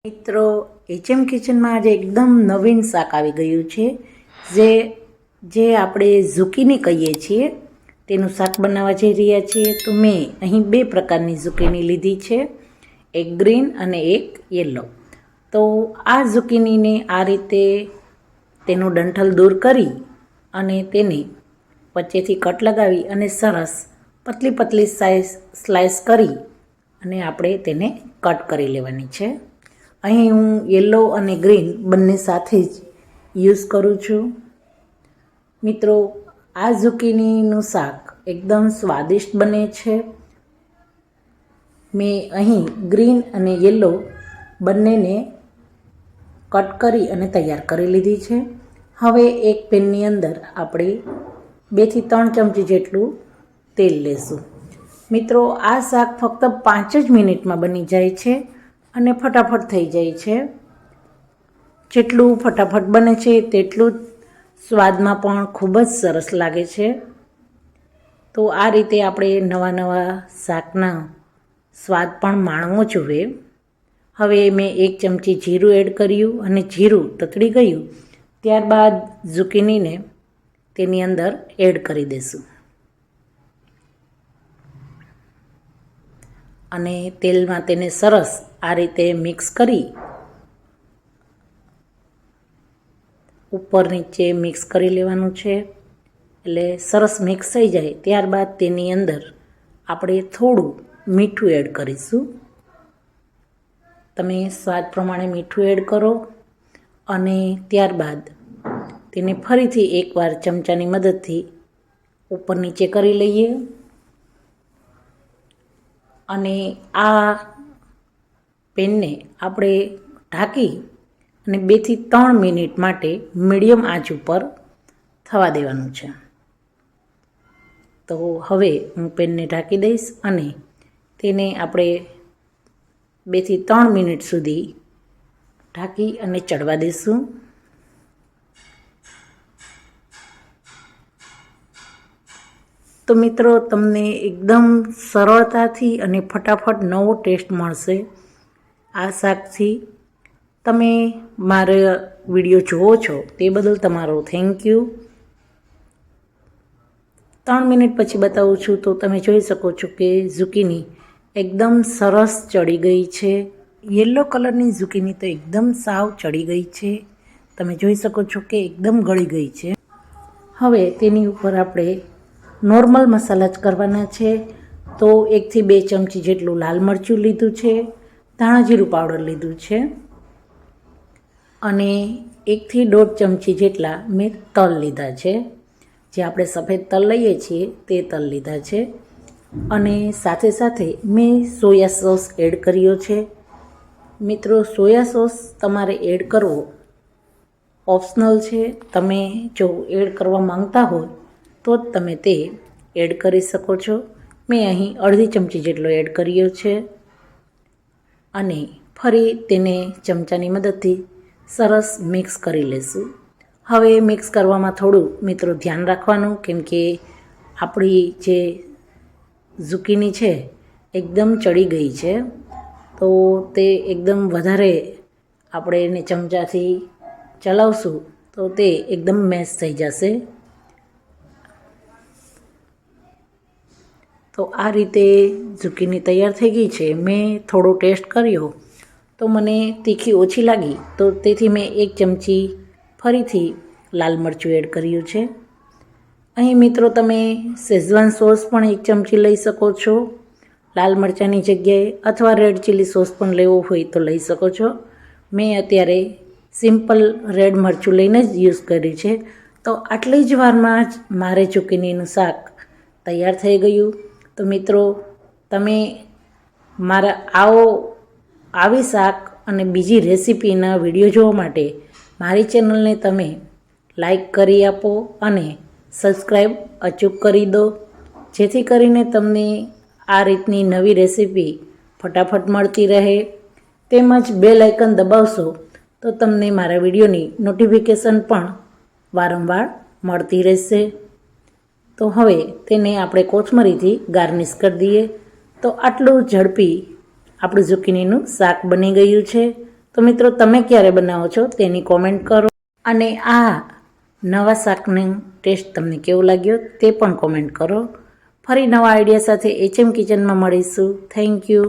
મિત્રો એચએમ કિચનમાં આજે એકદમ નવીન શાક આવી ગયું છે જે આપણે ઝુકીની કહીએ છીએ તેનું શાક બનાવવા જઈ રહ્યા છીએ। તો મેં અહીં બે પ્રકારની ઝુકીની લીધી છે, એક ગ્રીન અને એક યલો। તો આ ઝુકીનીને આ રીતે તેનું ડંઠલ દૂર કરી અને તેને વચ્ચેથી કટ લગાવી અને સરસ પતલી પતલી સ્લાઇસ કરી અને આપણે તેને કટ કરી લેવાની છે। અહીં હું યલો અને ગ્રીન બંને સાથે જ યુઝ કરું છું। મિત્રો આ ઝુકીનીનું શાક એકદમ સ્વાદિષ્ટ બને છે। મેં અહીં ગ્રીન અને યલો બંનેને કટ કરી અને તૈયાર કરી લીધી છે। હવે એક પેનની અંદર આપણે 2 થી 3 ચમચી જેટલું તેલ લેશું। મિત્રો આ શાક ફક્ત 5 જ મિનિટમાં બની જાય છે અને ફટાફટ થઈ જાય છે। જેટલું ફટાફટ બને છે તેટલું જ સ્વાદમાં પણ ખૂબ જ સરસ લાગે છે। તો આ રીતે આપણે નવા શાકના સ્વાદ પણ માણવો જોઈએ। હવે મેં 1 ચમચી જીરું એડ કર્યું અને જીરું તતડી ગયું ત્યારબાદ ઝુકીનીને તેની અંદર એડ કરી દઈશું અને તેલમાં તેને સરસ આ રીતે મિક્સ કરી ઉપર નીચે મિક્સ કરી લેવાનું છે। એટલે સરસ મિક્સ થઈ જાય ત્યારબાદ તેની અંદર આપણે થોડું મીઠું એડ કરીશું। તમે સ્વાદ પ્રમાણે મીઠું એડ કરો અને ત્યારબાદ તેને ફરીથી એકવાર ચમચાની મદદથી ઉપર નીચે કરી લઈએ અને આ પેનને આપણે ઢાંકી અને 2 થી 3 મિનિટ માટે મીડિયમ આંચ ઉપર થવા દેવાનું છે। તો હવે હું પેનને ઢાંકી દઈશ અને તેને આપણે 2 થી 3 મિનિટ સુધી ઢાંકી અને ચડવા દઈશું। તો મિત્રો તમને એકદમ સરળતાથી અને ફટાફટ નવો ટેસ્ટ મળશે આ શાકથી। તમે મારા વિડીયો જુઓ છો તે બદલ તમારો થેન્ક યુ। 3 મિનિટ પછી બતાવું છું તો તમે જોઈ શકો છો કે ઝુકીની એકદમ સરસ ચડી ગઈ છે। યલો કલરની ઝુકીની તો એકદમ સાવ ચડી ગઈ છે, તમે જોઈ શકો છો કે એકદમ ગળી ગઈ છે। હવે તેની ઉપર આપણે નોર્મલ મસાલા જ કરવાના છે। તો 1 થી 2 ચમચી જેટલું લાલ મરચું લીધું છે, ધાણા જીરું પાવડર લીધું છે અને 1 થી 1.5 ચમચી જેટલા મેં તલ લીધા છે, જે આપણે સફેદ તલ લઈએ છીએ તે તલ લીધા છે અને સાથે સાથે મેં સોયા સોસ એડ કર્યો છે। મિત્રો સોયા સોસ તમારે એડ કરવો ઓપ્શનલ છે, તમે જો એડ કરવા માંગતા હોય તો જ તમે તે એડ કરી શકો છો। મેં અહીં અડધી ચમચી જેટલો એડ કર્યો છે અને ફરી તેને ચમચાની મદદથી સરસ મિક્સ કરી લેશું। હવે મિક્સ કરવામાં થોડું મિત્રો ધ્યાન રાખવાનું, કેમ કે આપણી જે ઝુકીની છે એકદમ ચડી ગઈ છે, તો તે એકદમ વધારે આપણે એને ચમચાથી ચલાવશું તો તે એકદમ મેશ થઈ જશે। તો આ રીતે ઝુકીની તૈયાર થઈ ગઈ છે। મેં થોડો ટેસ્ટ કર્યો તો મને તીખી ઓછી લાગી, તો તેથી મેં 1 ચમચી ફરીથી લાલ મરચું એડ કર્યું છે। અહીં મિત્રો તમે શેઝવાન સોસ પણ 1 ચમચી લઈ શકો છો લાલ મરચાંની જગ્યાએ, અથવા રેડ ચીલી સોસ પણ લેવો હોય તો લઈ શકો છો। મેં અત્યારે સિમ્પલ રેડ મરચું લઈને જ યુઝ કર્યું છે। તો આટલી જ વારમાં જ મારે ઝુકીનીનું શાક તૈયાર થઈ ગયું। તો મિત્રો તમે મારા આવી શાક અને બીજી રેસીપીના વિડીયો જોવા માટે મારી ચેનલને તમે લાઈક કરી આપો અને સબસ્ક્રાઈબ અચૂક કરી દો, જેથી કરીને તમને આ રીતની નવી રેસીપી ફટાફટ મળતી રહે। તેમજ બેલ આઇકન દબાવશો તો તમને મારા વિડીયોની નોટિફિકેશન પણ વારંવાર મળતી રહેશે। તો હવે તેને આપણે કોથમરીથી ગાર્નિશ કરી દઈએ। તો આટલું ઝડપી આપણું ઝુકીનીનું શાક બની ગયું છે। તો મિત્રો તમે ક્યારે બનાવો છો તેની કોમેન્ટ કરો, અને આ નવા શાકનો ટેસ્ટ તમને કેવો લાગ્યો તે પણ કોમેન્ટ કરો. ફરી નવા આઈડિયા સાથે HM કિચનમાં મળીશું. Thank you.